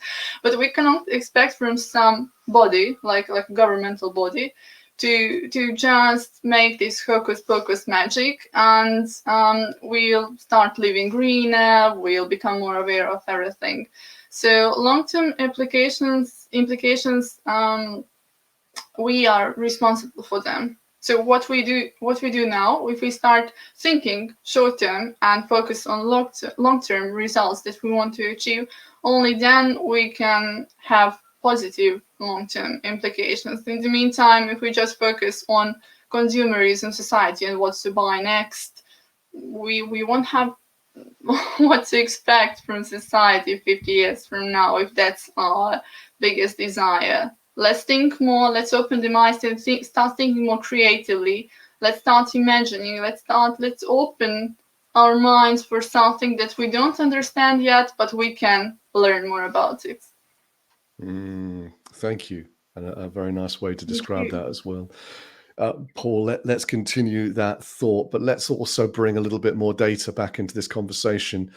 but we cannot expect from some body, like a governmental body, to just make this hocus pocus magic, and we'll start living greener, we'll become more aware of everything. So long-term implications, we are responsible for them. So what we do now, if we start thinking short-term and focus on long-term results that we want to achieve, only then we can have positive long-term implications. In the meantime, if we just focus on consumerism, society, and what to buy next, we won't have what to expect from society 50 years from now, if that's our biggest desire. Let's think more, let's open the minds and start thinking more creatively. Let's start imagining, let's open our minds for something that we don't understand yet, but we can learn more about it.
Thank you. And a very nice way to describe that as well. Paul, let's continue that thought, but let's also bring a little bit more data back into this conversation.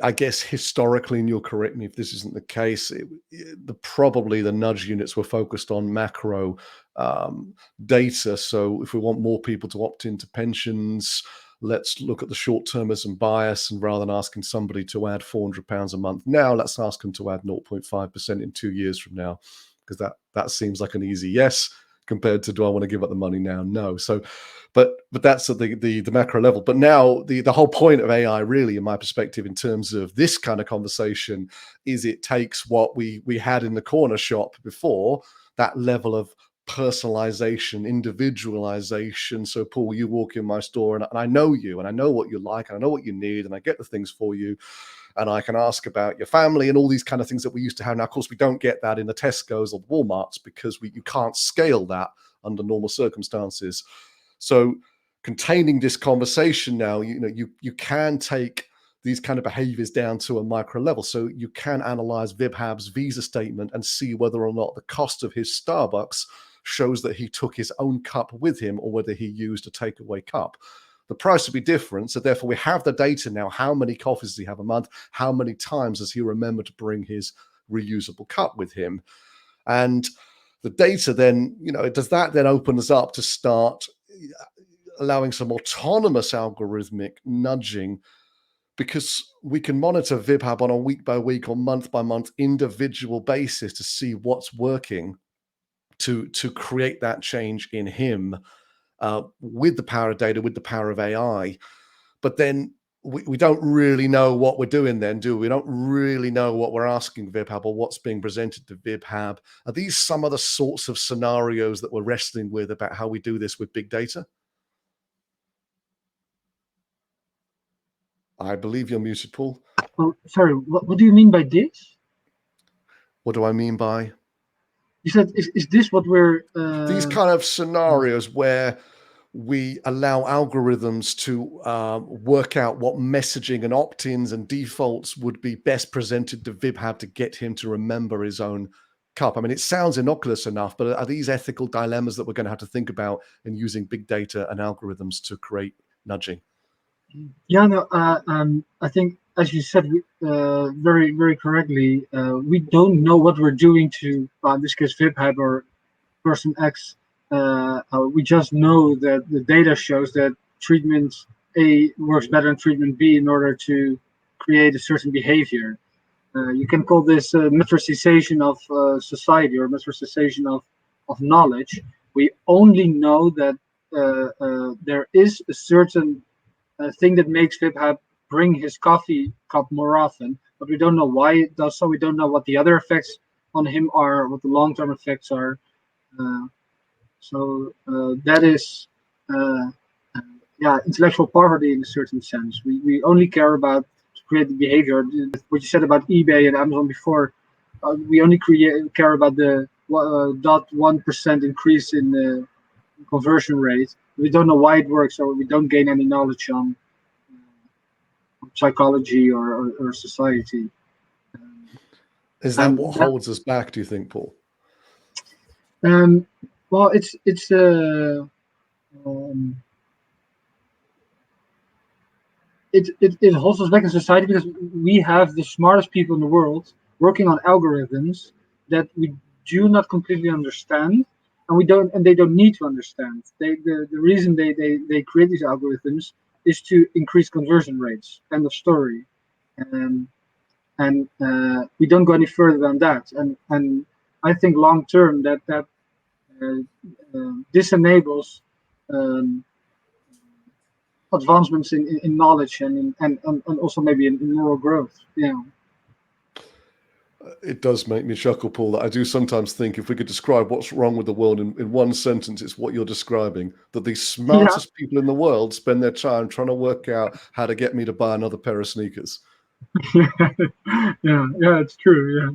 I guess historically, and you'll correct me if this isn't the case, probably the nudge units were focused on macro data. So if we want more people to opt into pensions, let's look at the short-termism bias, and rather than asking somebody to add £400 a month now, let's ask them to add 0.5% in 2 years from now, because that seems like an easy yes, compared to, do I want to give up the money now? No. So, but that's at the macro level. But now the whole point of AI, really, in my perspective, in terms of this kind of conversation, is it takes what we had in the corner shop before, that level of personalization, individualization. So Paul, you walk in my store and I know you, and I know what you like, and I know what you need, and I get the things for you. And I can ask about your family and all these kind of things that we used to have. Now, of course, we don't get that in the Tesco's or the Walmarts, because you can't scale that under normal circumstances. So containing this conversation now, you can take these kind of behaviors down to a micro level. So you can analyze Vibhav's visa statement and see whether or not the cost of his Starbucks shows that he took his own cup with him or whether he used a takeaway cup. The price would be different. So therefore we have the data now. How many coffees does he have a month? How many times does he remember to bring his reusable cup with him? And the data then, does that then open us up to start allowing some autonomous algorithmic nudging, because we can monitor Vibhav on a week by week or month by month individual basis to see what's working to create that change in him, with the power of data, with the power of AI. But then we don't really know what we're doing then, do we? We don't really know what we're asking Vibhav or what's being presented to Vibhav. Are these some of the sorts of scenarios that we're wrestling with about how we do this with big data? I believe you're muted, Paul.
Oh, sorry. What do you mean by this?
What do I mean by?
You said, is this what we're...
These kind of scenarios where we allow algorithms to work out what messaging and opt-ins and defaults would be best presented to Vibhav to get him to remember his own cup. I mean, it sounds innocuous enough, but are these ethical dilemmas that we're going to have to think about in using big data and algorithms to create nudging?
Yeah, no, I think, as you said very, very correctly, we don't know what we're doing to, in this case, Vibhav or person X. We just know that the data shows that treatment A works better than treatment B in order to create a certain behavior. You can call this metricization of society or metricization of knowledge. We only know that there is a certain thing that makes Vibhav bring his coffee cup more often, but we don't know why it does so. We don't know what the other effects on him are, what the long-term effects are. So that is, intellectual poverty in a certain sense. We only care about to create the behavior. What you said about eBay and Amazon before, we only care about the 0.1% increase in the conversion rate. We don't know why it works, or we don't gain any knowledge on psychology or society.
Is that what holds us back, do you think, Paul?
Well, it holds us back in society because we have the smartest people in the world working on algorithms that we do not completely understand, and they don't need to understand. The reason they create these algorithms is to increase conversion rates. End of story. And we don't go any further than that. And I think long term that this enables advancements in knowledge and also maybe in moral growth. Yeah.
It does make me chuckle, Paul, that I do sometimes think if we could describe what's wrong with the world in one sentence, it's what you're describing, that the smartest people in the world spend their time trying to work out how to get me to buy another pair of sneakers.
yeah, it's true. Yeah.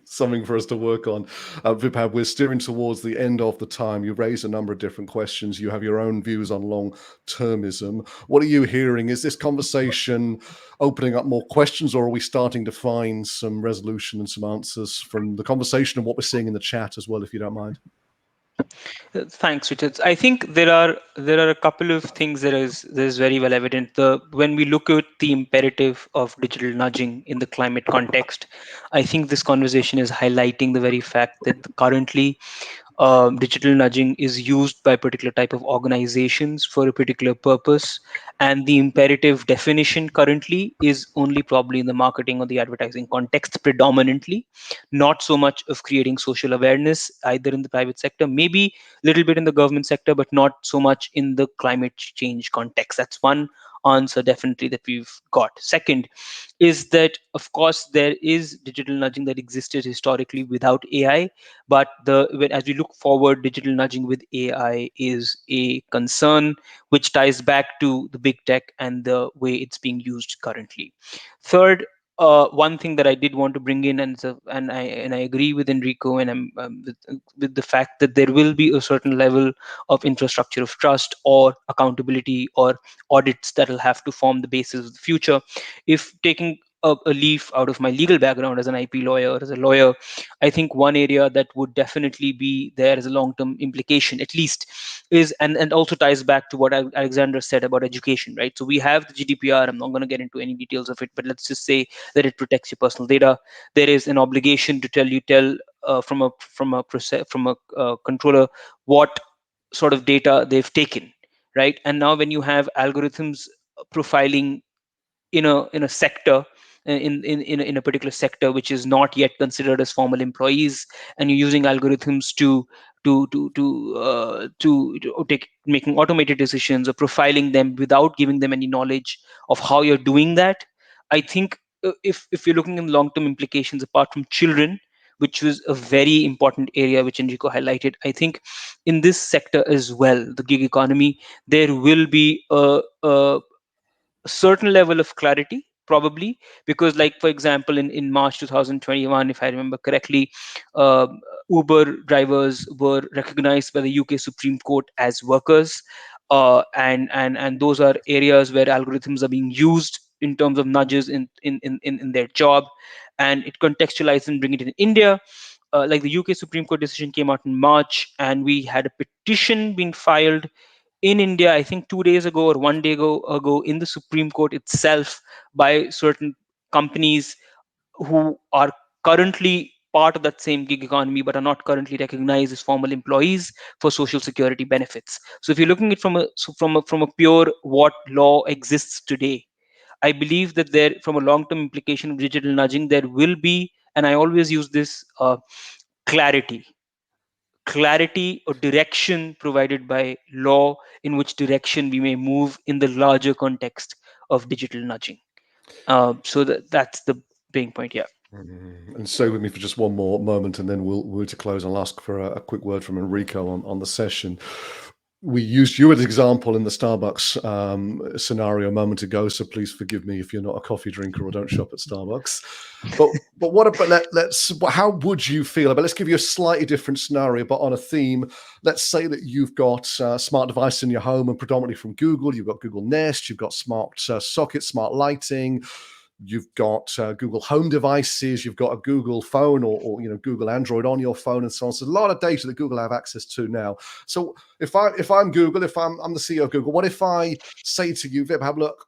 Something for us to work on. Vibhav, we're steering towards the end of the time. You raised a number of different questions. You have your own views on long-termism. What are you hearing? Is this conversation opening up more questions, or are we starting to find some resolution and some answers from the conversation and what we're seeing in the chat as well, if you don't mind?
Thanks, Richard. I think there are a couple of things that is very well evident. When we look at the imperative of digital nudging in the climate context, I think this conversation is highlighting the very fact that currently digital nudging is used by a particular type of organizations for a particular purpose, and the imperative definition currently is only probably in the marketing or the advertising context predominantly, not so much of creating social awareness either in the private sector, maybe a little bit in the government sector, but not so much in the climate change context. That's one answer definitely that we've got. Second is that, of course, there is digital nudging that existed historically without AI, but as we look forward, digital nudging with AI is a concern, which ties back to the big tech and the way it's being used currently. Third, one thing that I did want to bring in, and I agree with Enrico, and I'm with the fact that there will be a certain level of infrastructure of trust or accountability or audits that will have to form the basis of the future. If taking a leaf out of my legal background as an IP lawyer, as a lawyer, I think one area that would definitely be there as a long-term implication, at least, is and also ties back to what Aleksandra said about education, right? So we have the GDPR. I'm not going to get into any details of it, but let's just say that it protects your personal data. There is an obligation to tell from a controller what sort of data they've taken, right? And now when you have algorithms profiling in a sector, in a particular sector which is not yet considered as formal employees, and you're using algorithms to take making automated decisions or profiling them without giving them any knowledge of how you're doing that, I think if you're looking in long-term implications apart from children, which was a very important area which Enrico highlighted, I think in this sector as well, the gig economy, there will be a certain level of clarity probably, because like for example in March 2021, if I remember correctly, Uber drivers were recognized by the UK Supreme Court as workers, and those are areas where algorithms are being used in terms of nudges in their job, and it contextualized and bring it in India. Like the UK Supreme Court decision came out in March, and we had a petition being filed in India, I think 2 days ago or one day ago in the Supreme Court itself, by certain companies who are currently part of that same gig economy but are not currently recognized as formal employees for social security benefits. So if you're looking at from a pure what law exists today, I believe that there, from a long-term implication of digital nudging, there will be, and I always use this, clarity or direction provided by law, in which direction we may move in the larger context of digital nudging. So that's the main point here.
And stay with me for just one more moment, and then we'll to close. I'll ask for a quick word from Enrico on the session. We used you as an example in the Starbucks scenario a moment ago, so please forgive me if you're not a coffee drinker or don't shop at Starbucks. But what about how would you feel about? Let's give you a slightly different scenario, but on a theme. Let's say that you've got a smart device in your home, and predominantly from Google. You've got Google Nest, you've got smart sockets, smart lighting. You've got Google Home devices, you've got a Google phone or Google Android on your phone, and so on. So there's a lot of data that Google have access to now. So if I'm Google, if I'm the CEO of Google, what if I say to you, Vibhav, look,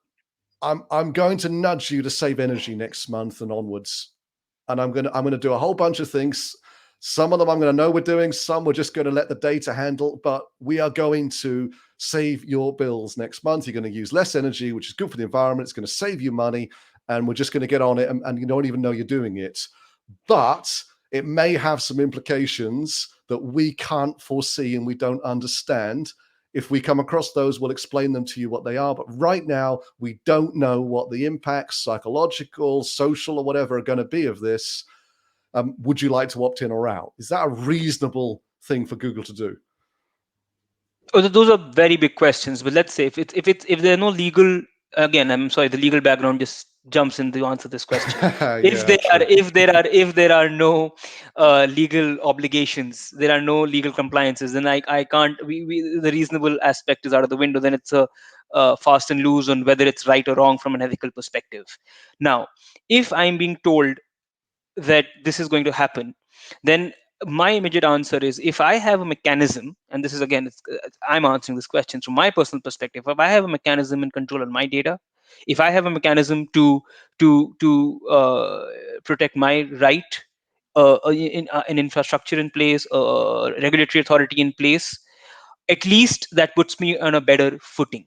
I'm going to nudge you to save energy next month and onwards, and I'm gonna do a whole bunch of things. Some of them I'm going to know we're doing, some we're just going to let the data handle, but we are going to save your bills next month. You're going to use less energy, which is good for the environment. It's going to save you money. And we're just going to get on it, and you don't even know you're doing it. But it may have some implications that we can't foresee and we don't understand. If we come across those, we'll explain them to you what they are. But right now, we don't know what the impacts, psychological, social, or whatever, are going to be of this. Would you like to opt in or out? Is that a reasonable thing for Google to do?
Oh, those are very big questions. But let's say if there are no legal, again, I'm sorry, the legal background just jumps in to answer this question. If there are no legal obligations, there are no legal compliances, then I can't. The reasonable aspect is out of the window. Then it's a fast and loose on whether it's right or wrong from an ethical perspective. Now, if I'm being told that this is going to happen, then my immediate answer is, if I have a mechanism, and this is again, I'm answering this question from my personal perspective. If I have a mechanism in control of my data, if I have a mechanism to protect my right, an infrastructure in place, regulatory authority in place, at least that puts me on a better footing.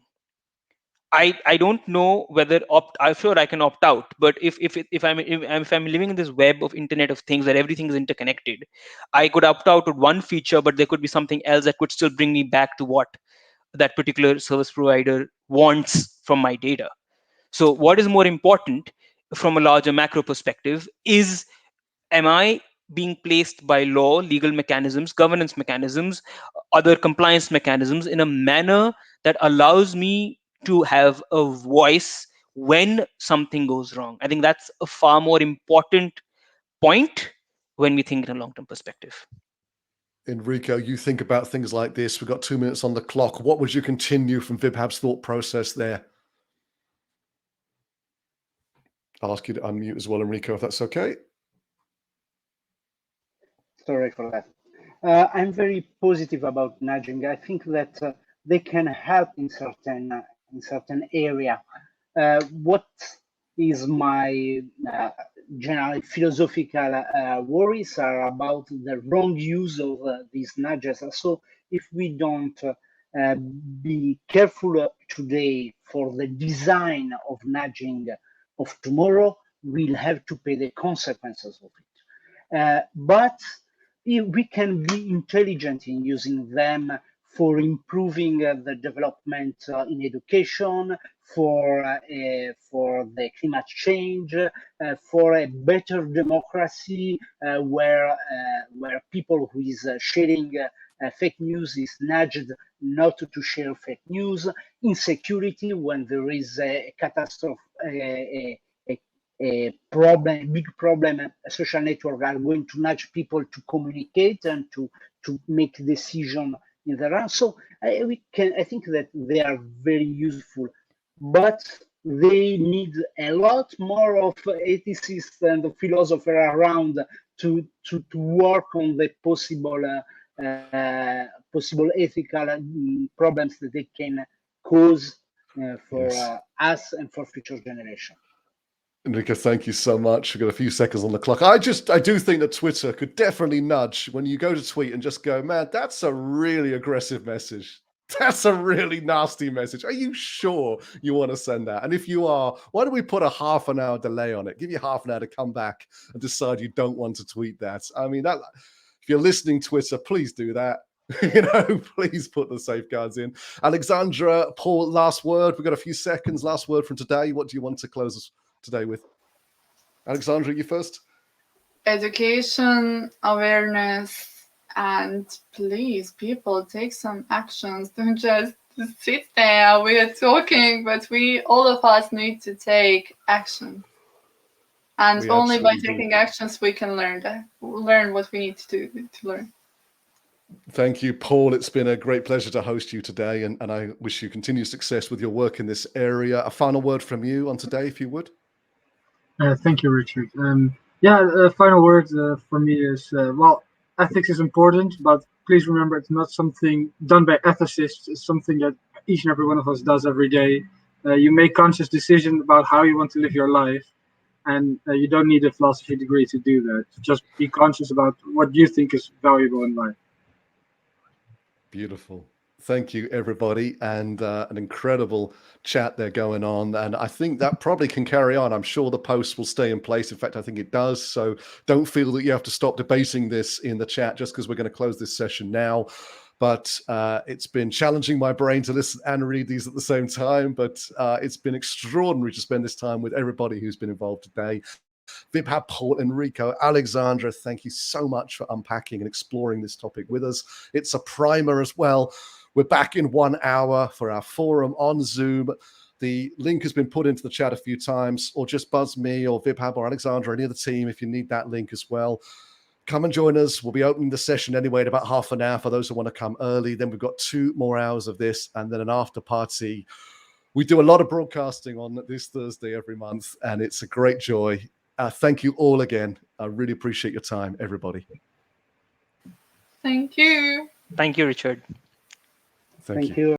I don't know whether I'm sure I can opt out, but if I'm living in this web of Internet of Things where everything is interconnected, I could opt out of one feature, but there could be something else that could still bring me back to what that particular service provider wants from my data. So what is more important from a larger macro perspective is, am I being placed by law, legal mechanisms, governance mechanisms, other compliance mechanisms in a manner that allows me to have a voice when something goes wrong? I think that's a far more important point when we think in a long-term perspective.
Enrico, you think about things like this. We've got 2 minutes on the clock. What would you continue from Vibhav's thought process there? I'll ask you to unmute as well, Enrico, if that's okay.
Sorry for that. I'm very positive about nudging. I think that they can help in certain area. What is my general philosophical worries are about the wrong use of these nudges. So if we don't be careful today for the design of nudging of tomorrow, we'll have to pay the consequences of it. But we can be intelligent in using them for improving the development in education, for the climate change, for a better democracy, where people who is sharing fake news is nudged not to share fake news, insecurity when there is a catastrophe, a a problem, big problem, a social network are going to nudge people to communicate and to make decision in the run. So I think that they are very useful, but they need a lot more of ethicists and philosophers around to work on the possible ethical problems that they can cause for us and for future generations.
Enrico, thank you so much. We've got a few seconds on the clock. I do think that Twitter could definitely nudge when you go to tweet and just go, man, that's a really aggressive message. That's a really nasty message. Are you sure you want to send that? And if you are, why don't we put a half an hour delay on it? Give you half an hour to come back and decide you don't want to tweet that. I mean, that if you're listening, Twitter, please do that. Please put the safeguards in. Aleksandra, Paul, last word. We've got a few seconds. Last word from today. What do you want to close us today with? Aleksandra, you first.
Education, awareness, and please, people, take some actions. Don't just sit there. We are talking, but all of us need to take action. And only by taking actions we can learn what we need to do to learn.
Thank you, Paul. It's been a great pleasure to host you today, and I wish you continued success with your work in this area. A final word from you on today, if you would.
Thank you, Richard. Final word for me is, ethics is important, but please remember it's not something done by ethicists. It's something that each and every one of us does every day. You make conscious decisions about how you want to live your life, and you don't need a philosophy degree to do that. Just be conscious about what you think is valuable in life.
Beautiful. Thank you, everybody, and an incredible chat there going on. And I think that probably can carry on. I'm sure the post will stay in place. In fact, I think it does. So don't feel that you have to stop debating this in the chat just because we're going to close this session now. But it's been challenging my brain to listen and read these at the same time. But it's been extraordinary to spend this time with everybody who's been involved today. Vibhav, Paul, Enrico, Aleksandra, thank you so much for unpacking and exploring this topic with us. It's a primer as well. We're back in 1 hour for our forum on Zoom. The link has been put into the chat a few times, or just buzz me or Vibhav or Aleksandra or any of the team if you need that link as well. Come and join us. We'll be opening the session anyway in about half an hour for those who want to come early. Then we've got 2 more hours of this and then an after party. We do a lot of broadcasting on this Thursday every month, and it's a great joy. Thank you all again. I really appreciate your time, everybody.
Thank you.
Thank you, Richard.
Thank you.